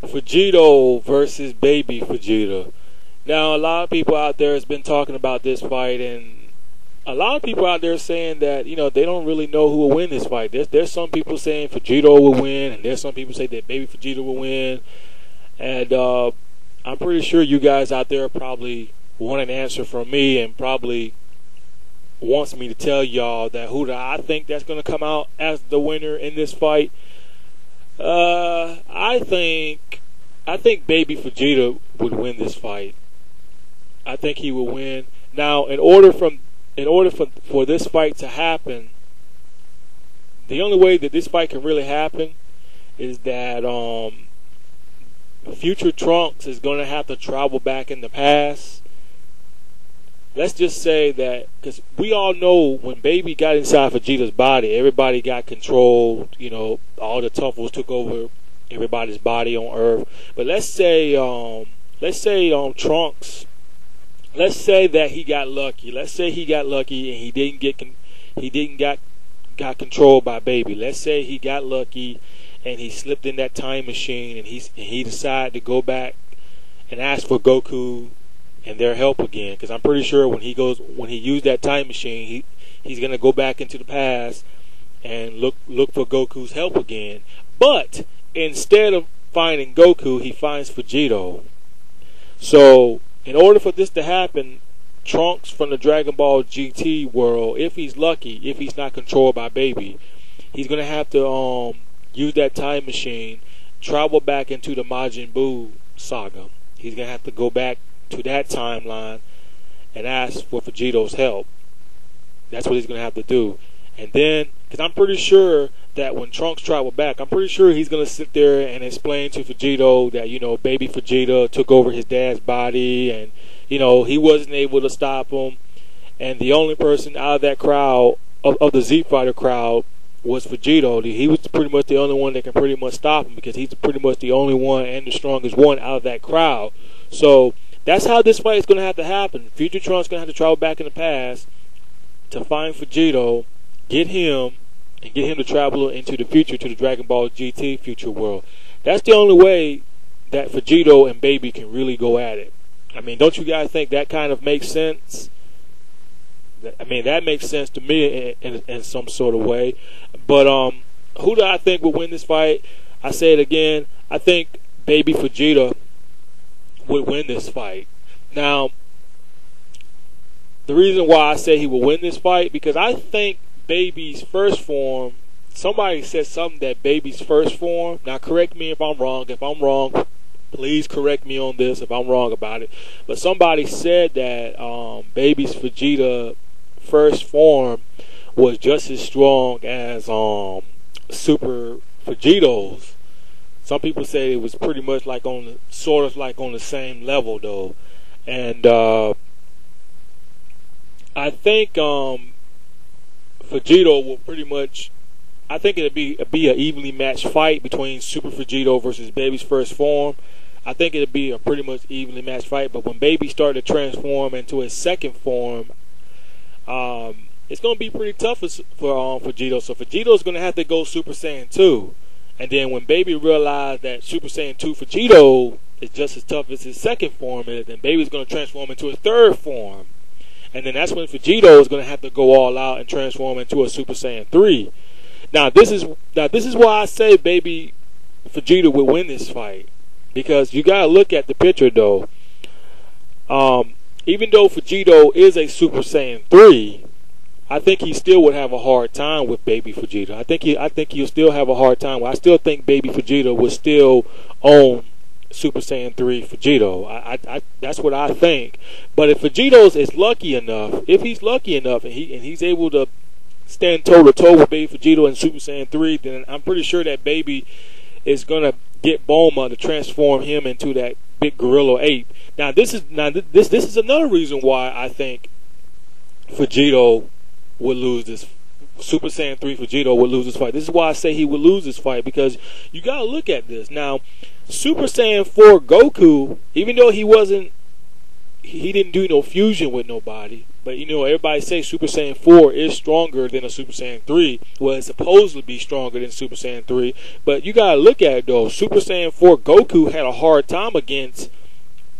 Vegito versus Baby Vegeta. Now, a lot of people out there has been talking about this fight, and a lot of people out there saying that they don't really know who will win this fight. There's some people saying Vegito will win, and there's some people say that Baby Vegeta will win. And I'm pretty sure you guys out there probably want an answer from me, and probably wants me to tell y'all that who do I think that's going to come out as the winner in this fight. I think Baby Vegeta would win this fight. I think he will win. Now, in order for this fight to happen, the only way that this fight can really happen is that future Trunks is going to have to travel back in the past. Let's just say that, because we all know when Baby got inside Vegeta's body, everybody got controlled. All the Tuffles took over everybody's body on Earth. But let's say Trunks. Let's say that he got lucky. Let's say he got lucky and he didn't got controlled by Baby. Let's say he got lucky and he slipped in that time machine and he decided to go back and ask for Goku and their help again. Because I'm pretty sure when he used that time machine, he's gonna go back into the past and look for Goku's help again. But instead of finding Goku, he finds Vegito. So in order for this to happen, Trunks from the Dragon Ball GT world, if he's lucky, if he's not controlled by Baby, he's going to have to use that time machine, travel back into the Majin Buu saga. He's going to have to go back to that timeline and ask for Vegito's help. That's what he's going to have to do. And then, because I'm pretty sure that when Trunks travel back, I'm pretty sure he's going to sit there and explain to Vegito that, Baby Vegeta took over his dad's body and, he wasn't able to stop him. And the only person out of that crowd, of the Z Fighter crowd, was Vegito. He was pretty much the only one that can pretty much stop him, because he's pretty much the only one and the strongest one out of that crowd. So that's how this fight is going to have to happen. Future Trunks is going to have to travel back in the past to find Vegito, get him to travel into the future, to the Dragon Ball GT future world. That's the only way that Vegito and Baby can really go at it. I mean, don't you guys think that kind of makes sense? I mean, that makes sense to me in some sort of way. But who do I think will win this fight? I say it again. I think Baby Vegeta would win this fight. Now, the reason why I say he will win this fight, because I think Baby's first form, somebody said something that Baby's first form, now correct me if I'm wrong. If I'm wrong, please correct me on this if I'm wrong about it. But somebody said that Baby's Vegeta first form was just as strong as Super Vegito's. Some people say it was pretty much like sort of like on the same level though. And I think Vegito will pretty much, I think it'll be an evenly matched fight between Super Vegito versus Baby's first form. I think it'll be a pretty much evenly matched fight. But when Baby started to transform into his second form, it's going to be pretty tough for Vegito. So Vegito's going to have to go Super Saiyan 2. And then when Baby realized that Super Saiyan 2 Vegito is just as tough as his second form is, then Baby's going to transform into his third form. And then that's when Vegito is going to have to go all out and transform into a Super Saiyan 3. Now this is why I say Baby Vegeta will win this fight. Because you got to look at the picture though. Even though Vegito is a Super Saiyan 3, I think he still would have a hard time with Baby Vegeta. I think he'll still have a hard time. I still think Baby Vegeta would still own Super Saiyan 3 Vegito. That's what I think. But if Vegito is lucky enough, if he's lucky enough and he's able to stand toe to toe with Baby Vegito and Super Saiyan 3, then I'm pretty sure that Baby is gonna get Bulma to transform him into that big gorilla ape. Now this is another reason why I think Vegito would lose this. Super Saiyan 3 Vegito would lose this fight. This is why I say he would lose this fight, because you gotta look at this. Now, Super Saiyan 4 Goku, even though he didn't do no fusion with nobody, But you know, everybody say Super Saiyan 4 is stronger than a Super Saiyan 3. Well, it's supposed to be stronger than Super Saiyan 3. But you gotta look at it though. Super Saiyan 4 Goku had a hard time against,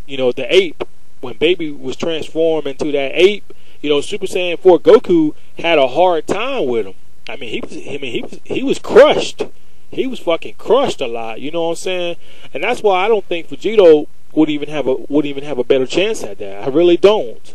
you know, the ape. When Baby was transformed into that ape, you know, Super Saiyan 4 Goku had a hard time with him. I mean, he was crushed. He was fucking crushed a lot. You know what I'm saying? And that's why I don't think Vegito would even have a better chance at that. I really don't.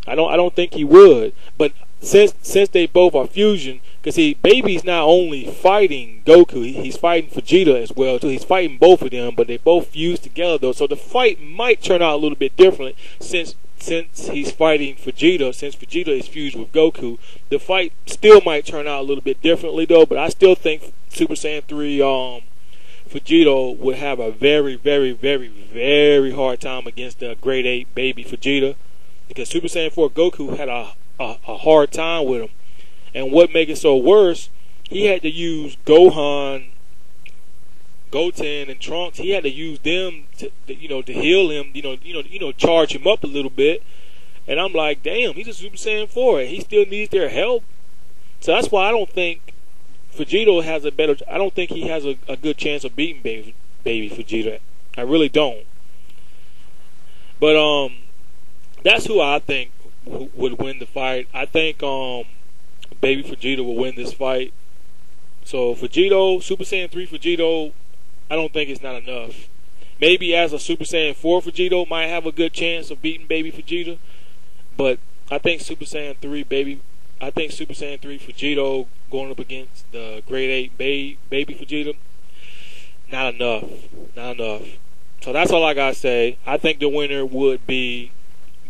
I don't think he would. But since they both are fusion, because see, Baby's not only fighting Goku, he's fighting Vegeta as well too. He's fighting both of them, but they both fuse together though. So the fight might turn out a little bit different since he's fighting Vegeta. Since Vegeta is fused with Goku, the fight still might turn out a little bit differently though. But I still think Super Saiyan 3 Vegito would have a very, very, very, very hard time against the Grade 8 Baby Vegeta. Because Super Saiyan 4 Goku had a hard time with him. And what makes it so worse, he had to use Gohan, Goten, and Trunks. He had to use them to heal him, charge him up a little bit. And I'm like, damn, he's a Super Saiyan 4 and he still needs their help. So that's why I don't think Vegito has I don't think he has a good chance of beating Baby Vegeta. I really don't. But that's who I think would win the fight. I think Baby Vegeta will win this fight. So Vegito, Super Saiyan 3 Vegito, I don't think it's not enough. Maybe as a Super Saiyan 4 Vegito might have a good chance of beating Baby Vegeta, but I think Super Saiyan 3 Vegito going up against the Grade 8 Baby Vegeta, not enough. So that's all I gotta say. I think the winner would be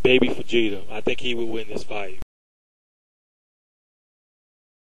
Baby Vegeta. I think he would win this fight.